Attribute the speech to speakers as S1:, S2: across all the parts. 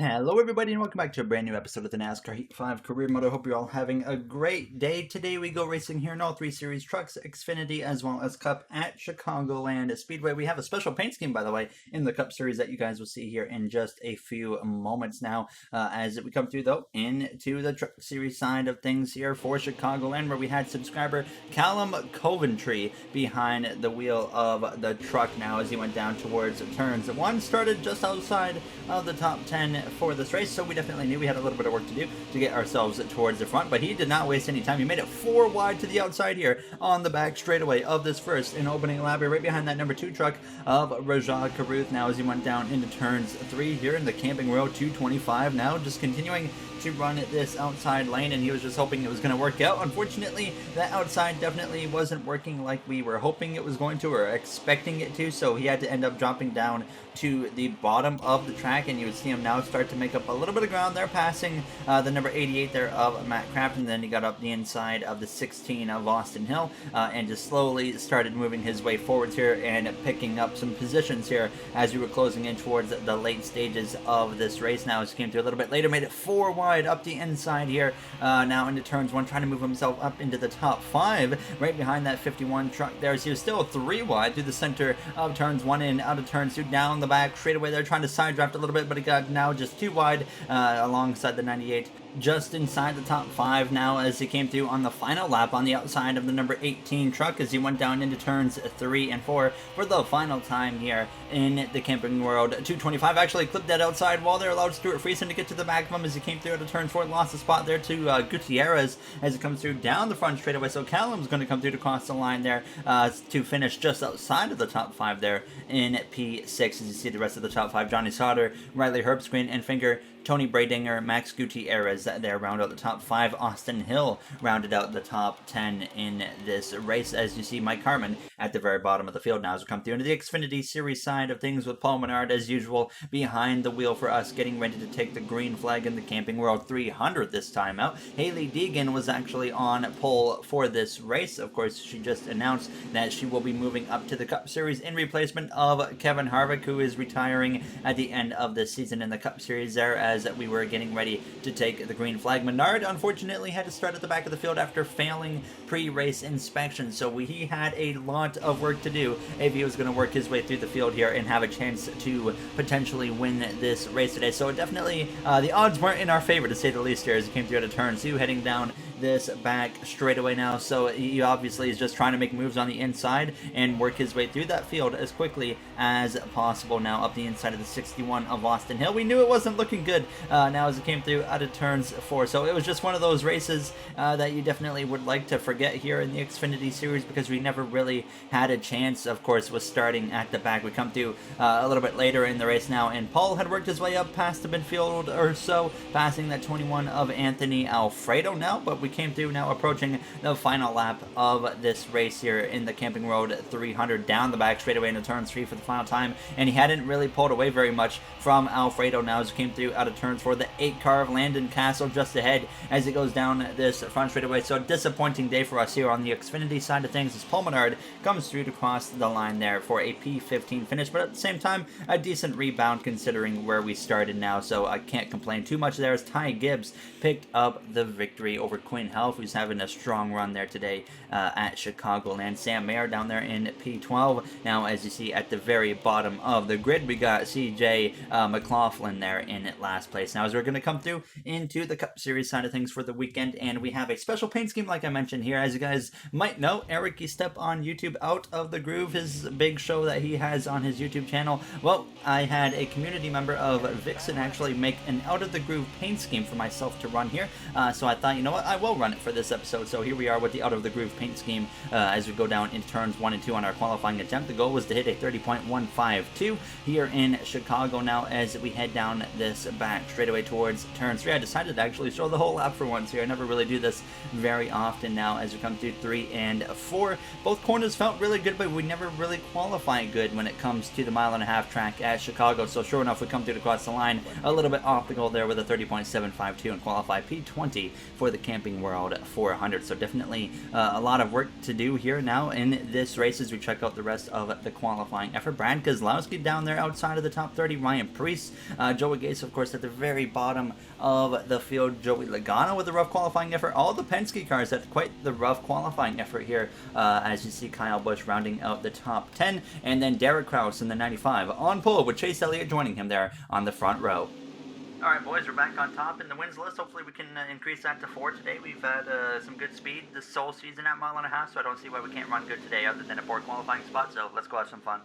S1: Hello everybody and welcome back to a brand new episode of the NASCAR Heat 5 Career Mode. I hope you're all having a great day. Today we go racing here in all three series, trucks, Xfinity, as well as Cup at Chicagoland Speedway. We have a special paint scheme, by the way, in the Cup series that you guys will see here in just a few moments now. As we come through, though, into the truck series side of things here for Chicagoland, where we had subscriber Callum Coventry behind the wheel of the truck now as he went down towards turns. One started just outside of the top 10 for this race, so we definitely knew we had a little bit of work to do to get ourselves towards the front, but he did not waste any time. He made it 4 wide to the outside here on the back straightaway of this first and opening lap, right behind that number 2 truck of Rajah Caruth now as he went down into turns 3 here in the Camping Row 225 now, just continuing to run this outside lane, and he was just hoping it was going to work out. Unfortunately, that outside definitely wasn't working like we were hoping it was going to or expecting it to, so he had to end up dropping down to the bottom of the track, and you would see him now start to make up a little bit of ground there, passing the number 88 there of Matt Craft, and then he got up the inside of the 16 of Austin Hill and just slowly started moving his way forwards here and picking up some positions here as we were closing in towards the late stages of this race. Now as he came through a little bit later, made it 4 wide up the inside here now into turns 1, trying to move himself up into the top 5 right behind that 51 truck there, as he was still 3 wide through the center of turns 1 and out of turns 2 down the back straightaway there, trying to side draft a little bit, but he got now just 2 wide alongside the 98 just inside the top 5 now as he came through on the final lap on the outside of the number 18 truck as he went down into turns 3 and 4 for the final time here in the Camping World 225. Actually clipped that outside wall there, allowed Stuart Friesen to get to the back of him as he came through out of turn 4, lost the spot there to Gutierrez as it comes through down the front straightaway, so Callum's going to come through to cross the line there to finish just outside of the top 5 there in P6 as you see the rest of the top 5, Johnny Sauter, Riley Herbstgreen and Finger, Tony Bradinger, Max Gutierrez there round out the top 5. Austin Hill rounded out the top 10 in this race, as you see Mike Harmon at the very bottom of the field now as we come through into the Xfinity Series side of things with Paul Menard as usual behind the wheel for us, getting ready to take the green flag in the Camping World 300 this time out. Haley Deegan was actually on pole for this race. Of course, she just announced that she will be moving up to the Cup Series in replacement of Kevin Harvick, who is retiring at the end of the season in the Cup Series there as we were getting ready to take the green flag. Menard unfortunately had to start at the back of the field after failing pre-race inspection, so he had a lot of work to do if he was going to work his way through the field here and have a chance to potentially win this race today. So definitely the odds weren't in our favor, to say the least, here as he came through at a turn 2 heading down this back straightaway now, so he obviously is just trying to make moves on the inside and work his way through that field as quickly as possible now up the inside of the 61 of Austin Hill. We knew it wasn't looking good now as it came through out of turns 4, so it was just one of those races that you definitely would like to forget here in the Xfinity Series because we never really had a chance, of course, with starting at the back. We come through a little bit later in the race now, and Paul had worked his way up past the midfield or so, passing that 21 of Anthony Alfredo now, but we came through now approaching the final lap of this race here in the Camping Road 300 down the back straightaway into turn 3 for the final time, and he hadn't really pulled away very much from Alfredo now as he came through out of turns for the 8 car of Landon Castle just ahead as it goes down this front straightaway. So a disappointing day for us here on the Xfinity side of things as Paul Menard comes through to cross the line there for a P15 finish, but at the same time a decent rebound considering where we started now, so I can't complain too much there as Ty Gibbs picked up the victory over Quinn Health, who's having a strong run there today at Chicagoland. Sam Mayer down there in P12. Now, as you see at the very bottom of the grid, we got CJ McLaughlin there in last place. Now, as we're going to come through into the Cup Series side of things for the weekend, and we have a special paint scheme like I mentioned here. As you guys might know, Eric Estepp on YouTube, Out of the Groove, his big show that he has on his YouTube channel. Well, I had a community member of Vixen actually make an Out of the Groove paint scheme for myself to run here, so I thought, you know what, I will run it for this episode. So here we are with the Out of the Groove paint scheme as we go down in turns 1 and 2 on our qualifying attempt. The goal was to hit a 30.152 here in Chicago now as we head down this back straightaway towards turn 3. I decided to actually show the whole lap for once here. I never really do this very often now as we come through 3 and 4. Both corners felt really good, but we never really qualify good when it comes to the 1.5 mile track at Chicago. So sure enough, we come through to cross the line a little bit off the goal there with a 30.752 and qualify P20 for the Camping Camping World 400. So definitely a lot of work to do here now in this race as we check out the rest of the qualifying effort. Brad Keselowski down there outside of the top 30. Ryan Preece, Joey Gase, of course, at the very bottom of the field. Joey Logano with a rough qualifying effort. All the Penske cars had quite the rough qualifying effort here, as you see Kyle Busch rounding out the top 10, and then Derek Kraus in the 95 on pole with Chase Elliott joining him there on the front row. All right, boys, we're back on top in the wins list. Hopefully we can increase that to 4 today. We've had some good speed this whole season at mile and a half, so I don't see why we can't run good today other than a poor qualifying spot, so let's go have some fun.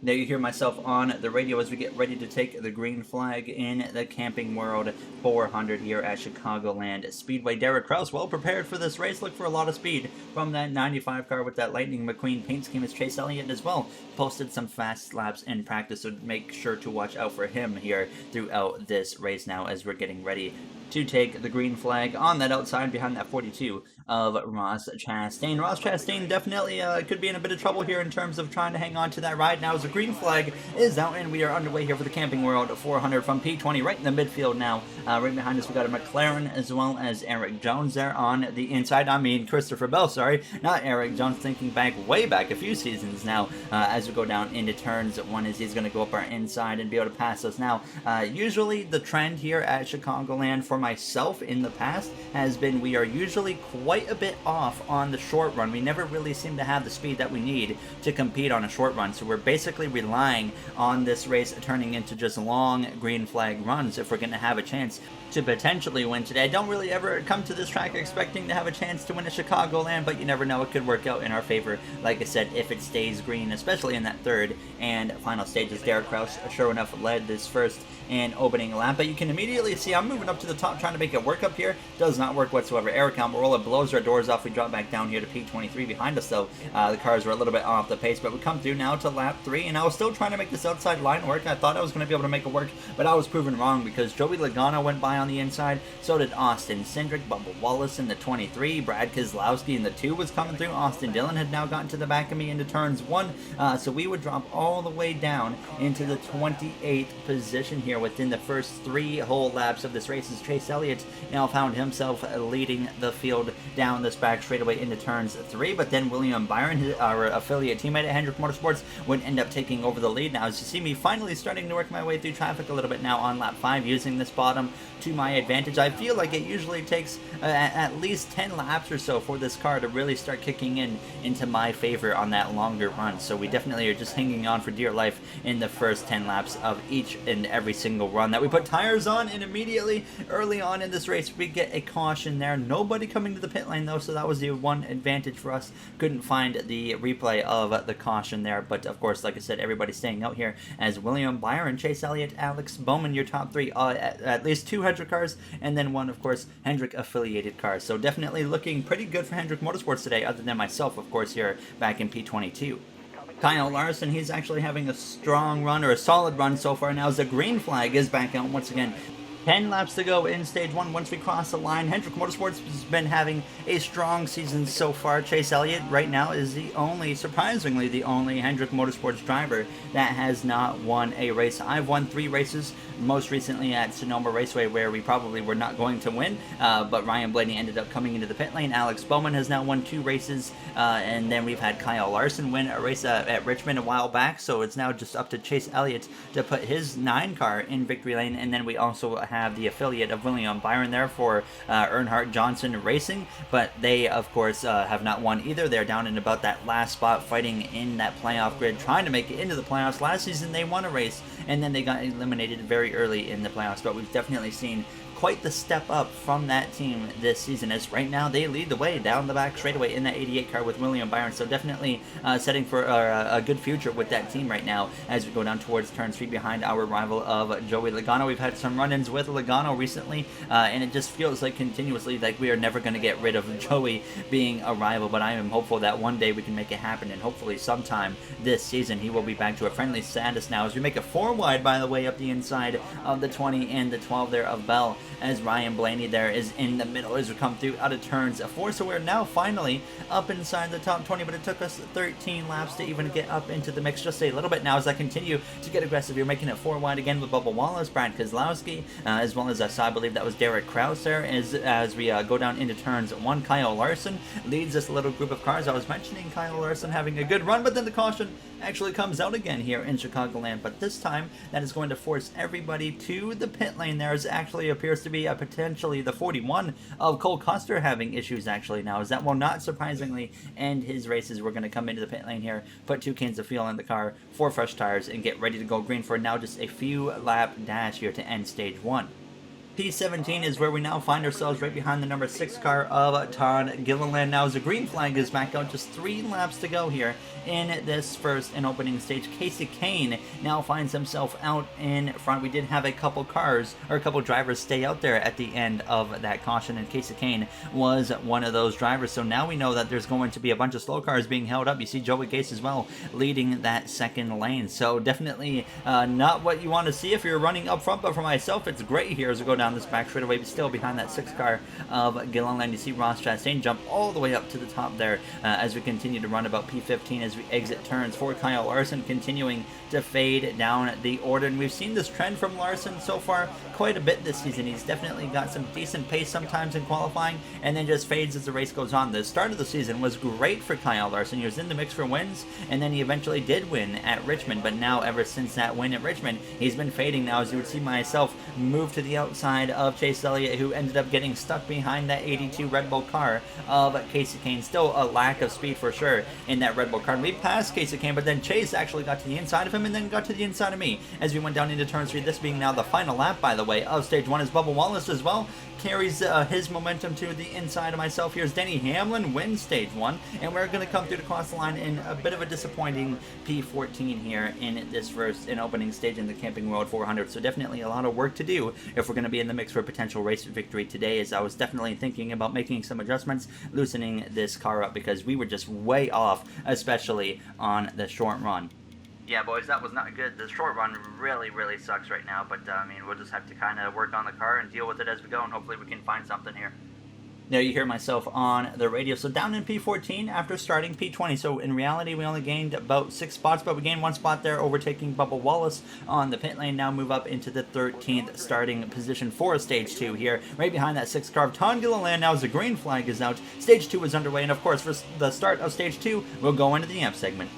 S1: Now you hear myself on the radio as we get ready to take the green flag in the Camping World 400 here at Chicagoland Speedway. Derek Kraus well prepared for this race. Look for a lot of speed from that 95 car with that Lightning McQueen paint scheme, as Chase Elliott as well posted some fast laps in practice, so make sure to watch out for him here throughout this race now as we're getting ready to take the green flag on that outside behind that 42 of Ross Chastain. Ross Chastain definitely could be in a bit of trouble here in terms of trying to hang on to that ride now as the green flag is out, and we are underway here for the Camping World 400 from P20 right in the midfield now. Right behind us we got a McLaren as well as Eric Jones there on the inside. I mean Christopher Bell, sorry, not Eric Jones, thinking back way back a few seasons now as we go down into turns. One is he's going to go up our inside and be able to pass us now. Usually the trend here at Chicagoland for myself in the past has been we are usually quite a bit off on the short run. We never really seem to have the speed that we need to compete on a short run, so we're basically relying on this race turning into just long green flag runs if we're going to have a chance to potentially win today. I don't really ever come to this track expecting to have a chance to win a Chicagoland, but you never know, it could work out in our favor, like I said, if it stays green, especially in that third and final stages. Derek Kraus, sure enough, led this first and opening lap, but you can immediately see I'm moving up to the top trying to make it work up here. Does not work whatsoever. Eric Almirola blows our doors off. We drop back down here to P23 behind us, though. The cars were a little bit off the pace, but we come through now to lap 3, and I was still trying to make this outside line work. I thought I was going to be able to make it work, but I was proven wrong because Joey Logano went by on the inside. So did Austin Cindric. Bubba Wallace in the 23. Brad Keselowski in the 2 was coming through. Austin Dillon had now gotten to the back of me into turns 1. So we would drop all the way down into the 28th position here within the first 3 whole laps of this race, as Chase Elliott now found himself leading the field down this back straightaway into turns 3. But then William Byron, our affiliate teammate at Hendrick Motorsports, would end up taking over the lead. Now, as you see me finally starting to work my way through traffic a little bit now on lap 5, using this bottom to my advantage. I feel like it usually takes at least 10 laps or so for this car to really start kicking into my favor on that longer run. So we definitely are just hanging on for dear life in the first 10 laps of each and every single run that we put tires on, and immediately early on in this race we get a caution there. Nobody coming to the pit lane though, so that was the one advantage for us. Couldn't find the replay of the caution there, but of course, like I said, everybody's staying out here as William Byron, Chase Elliott, Alex Bowman, your top 3, at least 2 Hendrick cars, and then 1, of course, Hendrick affiliated cars. So definitely looking pretty good for Hendrick Motorsports today, other than myself, of course, here back in P22. Kyle Larson, he's actually having a strong run, or a solid run so far now, as the green flag is back out once again. 10 laps to go in stage 1 once we cross the line. Hendrick Motorsports has been having a strong season so far. Chase Elliott right now is surprisingly the only Hendrick Motorsports driver that has not won a race. I've won 3 races, most recently at Sonoma Raceway, where we probably were not going to win, but Ryan Blaney ended up coming into the pit lane. Alex Bowman has now won 2 races, and then we've had Kyle Larson win a race at Richmond a while back, so it's now just up to Chase Elliott to put his 9 car in victory lane. And then we also have the affiliate of William Byron there for Earnhardt Johnson Racing, but they of course have not won either. They're down in about that last spot, fighting in that playoff grid, trying to make it into the playoffs. Last season they won a race and then they got eliminated very early in the playoffs, but we've definitely seen quite the step up from that team this season, as right now they lead the way down the back straightaway in that 88 car with William Byron. So definitely setting for a good future with that team right now as we go down towards turn 3 behind our rival of Joey Logano. We've had some run-ins with Logano recently, and it just feels like continuously like we are never going to get rid of Joey being a rival, but I am hopeful that one day we can make it happen, and hopefully sometime this season he will be back to a friendly status now as we make a 4-1 wide, by the way, up the inside of the 20 and the 12 there of Bell, as Ryan Blaney there is in the middle as we come through out of turns 4. So we're now finally up inside the top 20, but it took us 13 laps to even get up into the mix just a little bit now as I continue to get aggressive. You're making it 4 wide again with Bubba Wallace, Brad Keselowski, as well as I believe that was Derek Kraus there as we go down into turns 1. Kyle Larson leads this little group of cars. I was mentioning Kyle Larson having a good run, but then the caution actually comes out again here in Chicagoland, but this time that is going to force everybody to the pit lane. There actually appears to be potentially the 41 of Cole Custer having issues actually now, as that will not surprisingly end his races. We're going to come into the pit lane here, put 2 cans of fuel in the car, 4 fresh tires, and get ready to go green for now just a few lap dash here to end stage 1. P17 is where we now find ourselves, right behind the number 6 car of Todd Gilliland. Now as the green flag is back out, just 3 laps to go here in this first and opening stage. Casey Kane now finds himself out in front. We did have a couple cars, or a couple drivers stay out there at the end of that caution, and Casey Kane was one of those drivers. So now we know that there's going to be a bunch of slow cars being held up. You see Joey Gase as well leading that second lane. So definitely not what you want to see if you're running up front, but for myself, it's great here as we go down this back straightaway, but still behind that 6 car of Gilliland. You see Ross Chastain jump all the way up to the top there as we continue to run about P15 as we exit turns 4. Kyle Larson continuing to fade down the order, and we've seen this trend from Larson so far quite a bit this season. He's definitely got some decent pace sometimes in qualifying, and then just fades as the race goes on. The start of the season was great for Kyle Larson. He was in the mix for wins, and then he eventually did win at Richmond, but now ever since that win at Richmond, he's been fading now, as you would see myself move to the outside of Chase Elliott, who ended up getting stuck behind that 82 Red Bull car of Casey Kane. Still a lack of speed for sure in that Red Bull car. And we passed Casey Kane, but then Chase actually got to the inside of him and then got to the inside of me as we went down into turn 3. This being now the final lap, by the way, of stage 1, as Bubba Wallace as well carries his momentum to the inside of myself. Here's Denny Hamlin wins stage 1, and we're going to come through to cross the line in a bit of a disappointing P14 here in this first and opening stage in the Camping World 400. So definitely a lot of work to do if we're going to be in the mix for a potential race victory today, as I was definitely thinking about making some adjustments, loosening this car up, because we were just way off, especially on the short run. Yeah, boys, that was not good. The short run really, really sucks right now, but I mean, we'll just have to kind of work on the car and deal with it as we go, and hopefully we can find something here. There you hear myself on the radio. So down in P14 after starting P20. So in reality, we only gained about 6 spots, but we gained 1 spot there, overtaking Bubba Wallace on the pit lane. Now move up into the 13th starting position for Stage 2 here. Right behind that 6 car of Todd Gilliland now as the green flag is out. Stage 2 is underway, and of course, for the start of Stage 2, we'll go into the amp segment.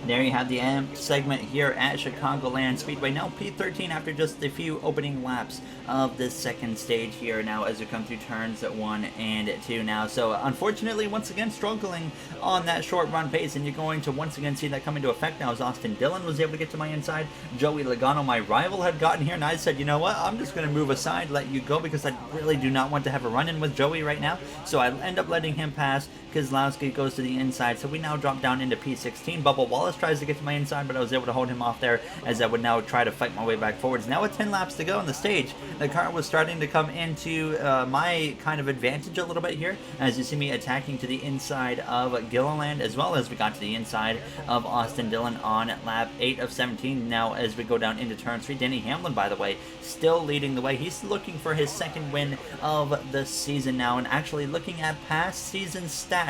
S1: There you have the amp segment here at Chicagoland Speedway. Now P13 after just a few opening laps of this second stage here now as we come through turns 1 and 2 now. So unfortunately, once again, struggling on that short run pace, and you're going to once again see that come into effect now as Austin Dillon was able to get to my inside. Joey Logano, my rival, had gotten here, and I said, you know what, I'm just going to move aside, let you go, because I really do not want to have a run-in with Joey right now. So I end up letting him pass. Keselowski goes to the inside, so we now drop down into P16. Bubba Wallace tries to get to my inside, but I was able to hold him off there as I would now try to fight my way back forwards. Now with 10 laps to go on the stage, the car was starting to come into my kind of advantage a little bit here, as you see me attacking to the inside of Gilliland, as well as we got to the inside of Austin Dillon on lap 8 of 17. Now as we go down into turn 3, Denny Hamlin, by the way, still leading the way. He's looking for his second win of the season now, and actually looking at past season stats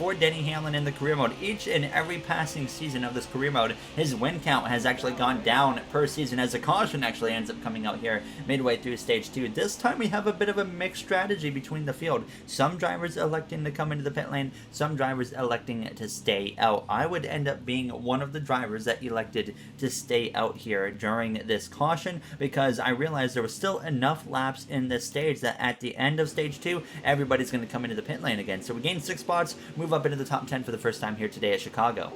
S1: for Denny Hamlin in the career mode. Each and every passing season of this career mode, his win count has actually gone down per season as a caution actually ends up coming out here midway through stage 2. This time we have a bit of a mixed strategy between the field. Some drivers electing to come into the pit lane, some drivers electing to stay out. I would end up being one of the drivers that elected to stay out here during this caution because I realized there was still enough laps in this stage that at the end of stage 2, everybody's going to come into the pit lane again. So we gained 6 spots, move up into the top 10 for the first time here today at Chicago.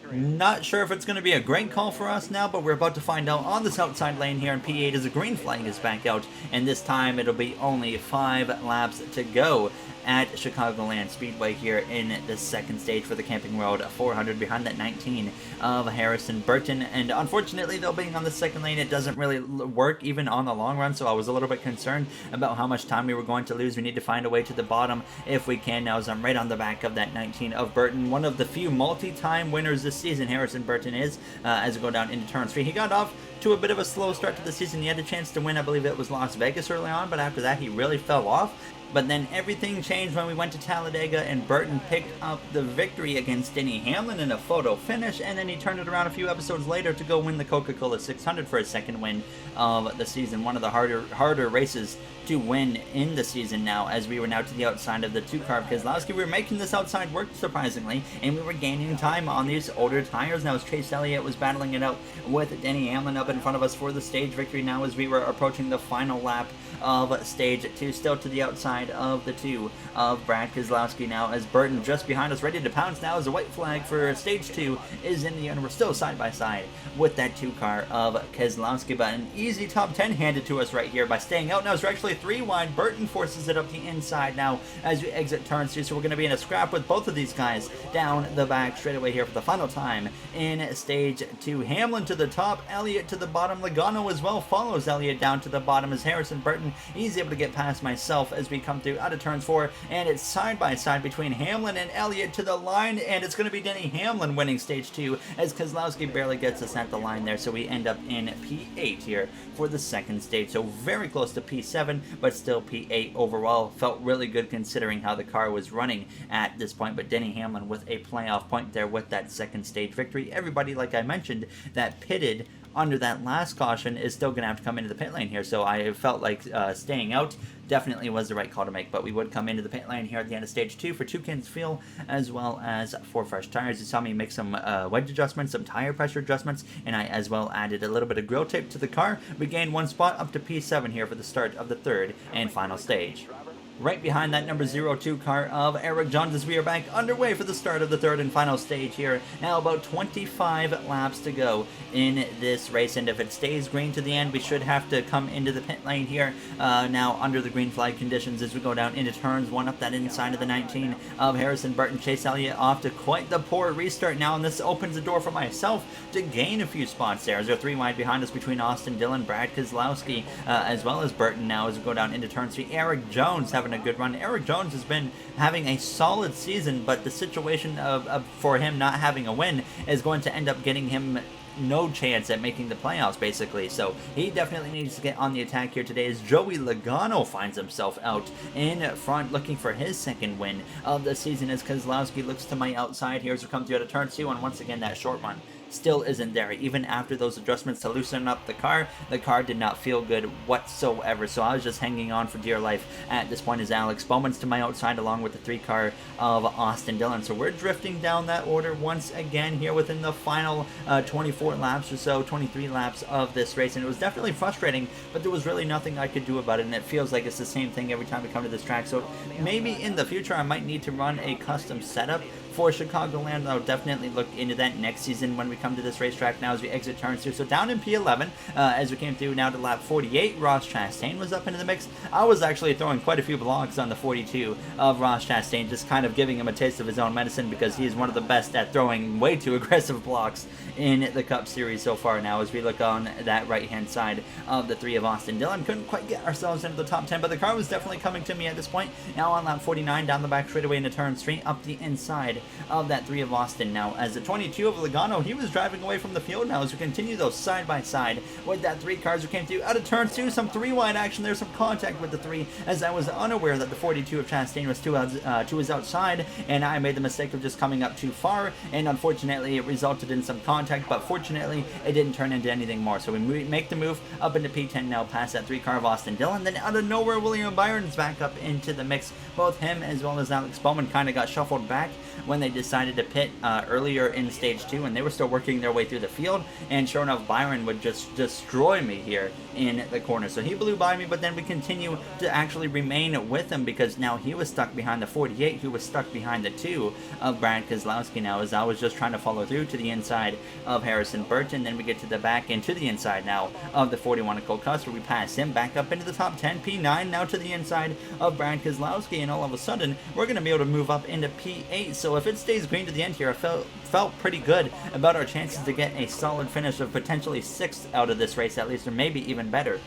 S1: Not sure if it's going to be a great call for us now, but we're about to find out on this outside lane here in P8 as a green flag is back out, and this time it'll be only 5 laps to go at Chicagoland Speedway here in the second stage for the Camping World 400 behind that 19 of Harrison Burton. And unfortunately, though, being on the second lane, it doesn't really work even on the long run, so I was a little bit concerned about how much time we were going to lose. We need to find a way to the bottom if we can now, as I'm right on the back of that 19 of Burton. One of the few multi-time winners this season, Harrison Burton is, as we go down into turn 3. He got off to a bit of a slow start to the season. He had a chance to win, I believe it was Las Vegas early on, but after that he really fell off. But then everything changed when we went to Talladega and Burton picked up the victory against Denny Hamlin in a photo finish, and then he turned it around a few episodes later to go win the Coca-Cola 600 for his second win of the season. One of the harder races to win in the season now, as we were now to the outside of the 2-car of Keselowski. We were making this outside work, surprisingly, and we were gaining time on these older tires now as Chase Elliott was battling it out with Denny Hamlin up in front of us for the stage victory now as we were approaching the final lap of stage 2, still to the outside of the 2 of Brad Keselowski now as Burton just behind us, ready to pounce now as a white flag for stage 2 is in the end. We're still side by side with that 2-car of Keselowski, but an easy top 10 handed to us right here by staying out now as we're actually 3 wide. Burton forces it up the inside now as we exit turn 2, so we're going to be in a scrap with both of these guys down the back straightaway here for the final time in stage 2. Hamlin to the top, Elliott to the bottom. Logano as well follows Elliott down to the bottom as Harrison Burton, he's able to get past myself as we come through out of turns 4, and it's side by side between Hamlin and Elliott to the line, and it's going to be Denny Hamlin winning stage 2 as Keselowski barely gets us at the line there, so we end up in P8 here for the second stage. So very close to P7, but still P8 overall. Felt really good considering how the car was running at this point, but Denny Hamlin with a playoff point there with that second stage victory. Everybody, like I mentioned, that pitted under that last caution is still going to have to come into the pit lane here, so I felt like staying out definitely was the right call to make, but we would come into the pit lane here at the end of stage 2 for 2 cans fuel as well as 4 fresh tires. You saw me make some wedge adjustments, some tire pressure adjustments, and I as well added a little bit of grill tape to the car. We gained 1 spot up to P7 here for the start of the third and final stage. Right behind that number 02 car of Eric Jones as we are back underway for the start of the third and final stage here. Now about 25 laps to go in this race, and if it stays green to the end, we should have to come into the pit lane here now under the green flag conditions as we go down into turns 1 up that inside of the 19 of Harrison Burton. Chase Elliott off to quite the poor restart now, and this opens the door for myself to gain a few spots there as they're 3 wide behind us between Austin Dillon, Brad Keselowski, as well as Burton now as we go down into turn 3. Eric Jones having a good run. Eric Jones has been having a solid season, but the situation for him not having a win is going to end up getting him no chance at making the playoffs, basically. So he definitely needs to get on the attack here today as Joey Logano finds himself out in front looking for his second win of the season as Keselowski looks to my outside here as we come through to turn 2, and once again that short one still isn't there. Even after those adjustments to loosen up the car did not feel good whatsoever, so I was just hanging on for dear life at this point as Alex Bowman's to my outside along with the 3-car of Austin Dillon. So we're drifting down that order once again here within the final 24 laps or so, 23 laps of this race, and it was definitely frustrating, but there was really nothing I could do about it, and it feels like it's the same thing every time we come to this track. So maybe in the future I might need to run a custom setup for Chicagoland. I'll definitely look into that next season when we come to this racetrack now as we exit turns 2. So down in P11 as we came through now to lap 48, Ross Chastain was up into the mix. I was actually throwing quite a few blocks on the 42 of Ross Chastain, just kind of giving him a taste of his own medicine because he is one of the best at throwing way too aggressive blocks in the Cup Series so far now as we look on that right-hand side of the 3 of Austin Dillon. Couldn't quite get ourselves into the top 10, but the car was definitely coming to me at this point. Now on lap 49, down the back straightaway into turn 3, up the inside of that 3 of Austin now, as the 22 of Logano, he was driving away from the field now as we continue those side by side with that 3 cars who came through out of turn 2, some 3 wide action there, some contact with the 3, as I was unaware that the 42 of Chastain was to his outside, and I made the mistake of just coming up too far, and unfortunately it resulted in some contact, but fortunately it didn't turn into anything more. So we make the move up into P10 now, past that 3 car of Austin Dillon. Then out of nowhere, William Byron's back up into the mix. Both him as well as Alex Bowman kind of got shuffled back when they decided to pit earlier in stage 2, and they were still working their way through the field, and sure enough, Byron would just destroy me here in the corner. So he blew by me, but then we continue to actually remain with him, because now he was stuck behind the 48, who was stuck behind the 2 of Brad Keselowski now, as I was just trying to follow through to the inside of Harrison Burton. Then we get to the back and to the inside now of the 41 of Cole Custer. We pass him back up into the top 10, P9 now to the inside of Brad Keselowski, and all of a sudden we're going to be able to move up into P8. So if it stays green to the end here, I felt pretty good about our chances to get a solid finish of potentially 6th out of this race at least, or maybe even better.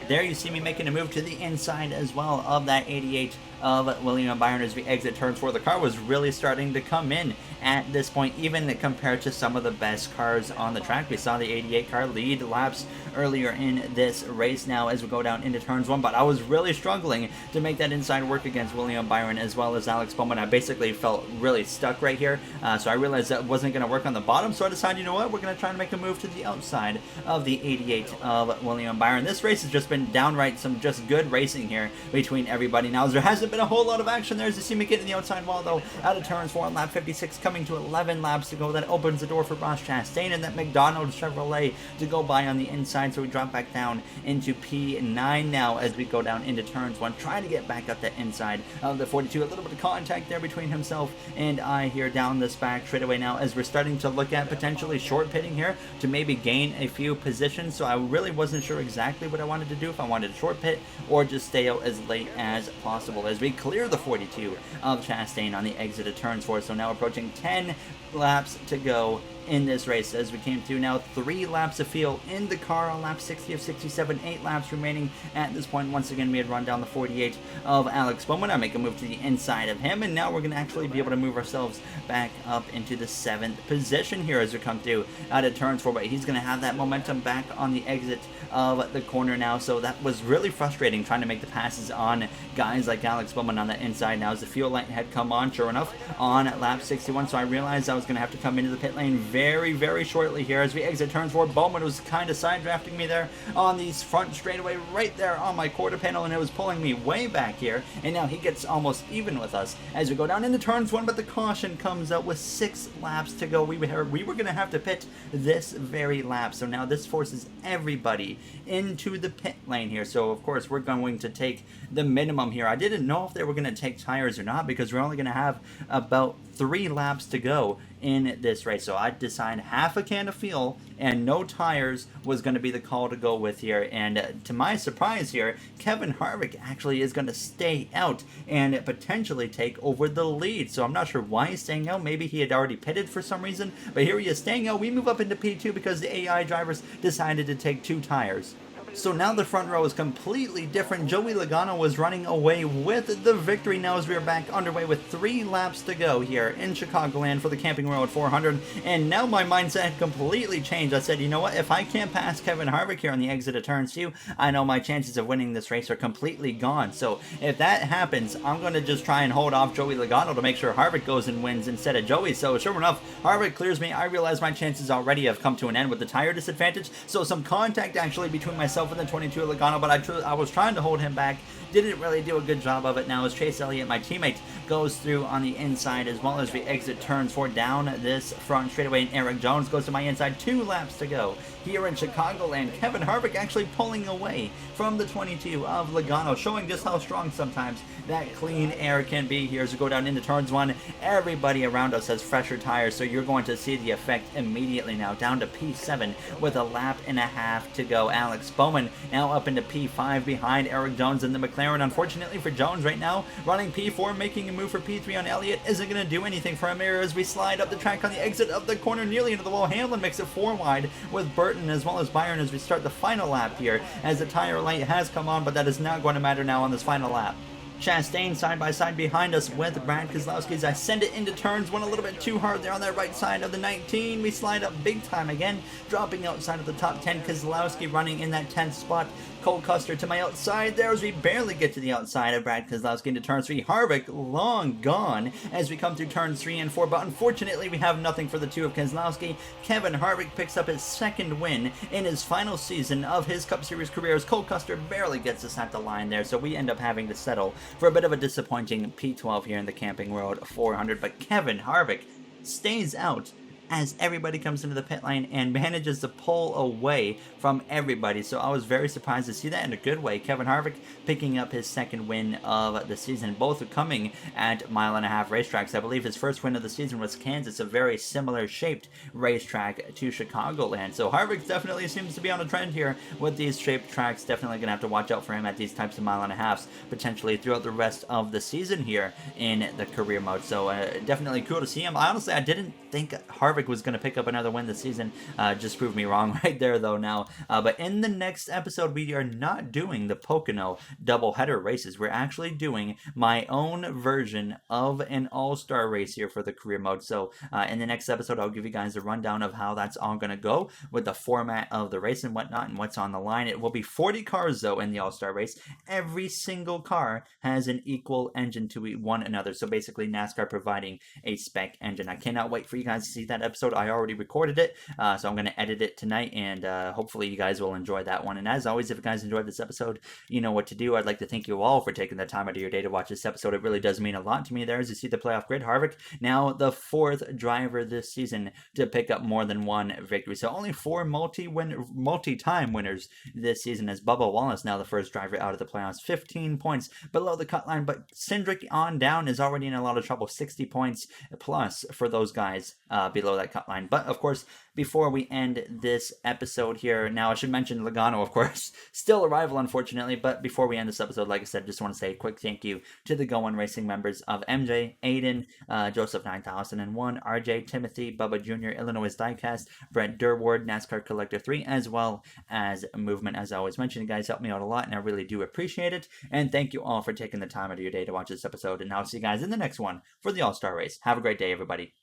S1: There you see me making a move to the inside as well of that 88 of William Byron as we exit turn 4. The car was really starting to come in at this point, even compared to some of the best cars on the track. We saw the 88 car lead laps earlier in this race now as we go down into turns 1, but I was really struggling to make that inside work against William Byron as well as Alex Bowman. I basically felt really stuck right here, so I realized that wasn't going to work on the bottom, so I decided, you know what, we're going to try to make a move to the outside of the 88 of William Byron. This race has just been downright some just good racing here between everybody. Now, there hasn't been a whole lot of action there as you see me getting the outside wall though, out of turns 4 on lap 56, coming to 11 laps to go. That opens the door for Ross Chastain and that McDonald's Chevrolet to go by on the inside, so we drop back down into P9 now as we go down into turns 1, trying to get back up the inside of the 42. A little bit of contact there between himself and I here down this back straightaway now, as we're starting to look at potentially short pitting here to maybe gain a few positions. So I really wasn't sure exactly what I wanted to do, if I wanted to short pit or just stay out as late as possible as we clear the 42 of Chastain on the exit of turns 4. So now approaching 10 laps to go in this race as we came through now. 3 laps of fuel in the car on lap 60 of 67, 8 laps remaining at this point. Once again, we had run down the 48 of Alex Bowman. I make a move to the inside of him, and now we're going to actually be able to move ourselves back up into the 7th position here as we come through out of turns 4, but he's going to have that momentum back on the exit of the corner now, so that was really frustrating trying to make the passes on guys like Alex Bowman on the inside now as the fuel light had come on, sure enough, on lap 61, so I realized I was going to have to come into the pit lane very shortly here as we exit turns 4. Bowman was kind of side drafting me there on these front straightaway right there on my quarter panel, and it was pulling me way back here, and now he gets almost even with us as we go down into turns 1, but the caution comes out with 6 laps to go. We were going to have to pit this very lap, so now this forces everybody into the pit lane here. So of course we're going to take the minimum here. I didn't know if they were going to take tires or not, because we're only going to have about 3 laps to go in this race. So I decided half a can of fuel and no tires was going to be the call to go with here. And to my surprise here, Kevin Harvick actually is going to stay out and potentially take over the lead. So I'm not sure why he's staying out. Maybe he had already pitted for some reason, but here he is staying out. We move up into P2 because the AI drivers decided to take 2 tires. So now the front row is completely different. Joey Logano was running away with the victory now as we are back underway with 3 laps to go here in Chicagoland for the Camping World 400. And now my mindset had completely changed. I said, you know what? If I can't pass Kevin Harvick here on the exit of turns 2, I know my chances of winning this race are completely gone. So if that happens, I'm going to just try and hold off Joey Logano to make sure Harvick goes and wins instead of Joey. So sure enough, Harvick clears me. I realize my chances already have come to an end with the tire disadvantage. So some contact actually between myself and the 22 Logano, but I was trying to hold him back. Didn't really do a good job of it now as Chase Elliott, my teammate, goes through on the inside as well as we exit turns 4 down this front straightaway, and Eric Jones goes to my inside. 2 laps to go here in Chicagoland. Kevin Harvick actually pulling away from the 22 of Logano, showing just how strong sometimes that clean air can be here as we go down into turns 1. Everybody around us has fresher tires, so you're going to see the effect immediately now. Down to P7 with a lap and a half to go. Alex Bowman now up into P5 behind Eric Jones in the McLaren. Unfortunately for Jones right now, running P4, making a move for P3 on Elliott isn't going to do anything for him here as we slide up the track on the exit of the corner nearly into the wall. Hamlin makes it 4 wide with Burton as well as Byron as we start the final lap here as the tire light has come on, but that is not going to matter now on this final lap. Chastain side by side behind us with Brad Keselowski as I send it into turns. Went a little bit too hard there on that right side of the 19. We slide up big time again, dropping outside of the top 10. Keselowski running in that 10th spot. Cole Custer to my outside there as we barely get to the outside of Brad Keselowski into turn 3. Harvick long gone as we come through turns 3 and 4, but unfortunately we have nothing for the 2 of Keselowski. Kevin Harvick picks up his second win in his final season of his Cup Series career as Cole Custer barely gets us at the line there, so we end up having to settle for a bit of a disappointing P12 here in the Camping World 400, but Kevin Harvick stays out as everybody comes into the pit lane and manages to pull away from everybody. So I was very surprised to see that in a good way. Kevin Harvick picking up his second win of the season, both coming at mile-and-a-half racetracks. I believe his first win of the season was Kansas, a very similar shaped racetrack to Chicagoland. So Harvick definitely seems to be on a trend here with these shaped tracks. Definitely going to have to watch out for him at these types of mile-and-a-halves, potentially throughout the rest of the season here in the career mode. So definitely cool to see him. Honestly, I didn't think Harvick was going to pick up another win this season. Just proved me wrong right there though now. But in the next episode, we are not doing the Pocono doubleheader races. We're actually doing my own version of an all-star race here for the career mode. So in the next episode, I'll give you guys a rundown of how that's all going to go with the format of the race and whatnot and what's on the line. It will be 40 cars though in the all-star race. Every single car has an equal engine to one another. So basically NASCAR providing a spec engine. I cannot wait for you guys to see that episode. I already recorded it, so I'm going to edit it tonight, and hopefully you guys will enjoy that one. And as always, if you guys enjoyed this episode, you know what to do. I'd like to thank you all for taking the time out of your day to watch this episode. It really does mean a lot to me there. As you see the playoff grid, Harvick now the 4th driver this season to pick up more than one victory. So only 4 multi-time winners this season, as Bubba Wallace now the first driver out of the playoffs, 15 points below the cut line, but Cindric on down is already in a lot of trouble, 60 points plus for those guys below that cut line. But of course, before we end this episode here, now I should mention Logano, of course, still a rival unfortunately, but before we end this episode, like I said, just want to say a quick thank you to the Go On Racing members of MJ, Aiden, Joseph 9001, RJ, Timothy, Bubba Jr., Illinois Diecast, Brett Durward, NASCAR Collector 3, as well as Movement. As I always mention, you guys help me out a lot and I really do appreciate it, and thank you all for taking the time out of your day to watch this episode, and I'll see you guys in the next one for the All-Star Race. Have a great day, everybody.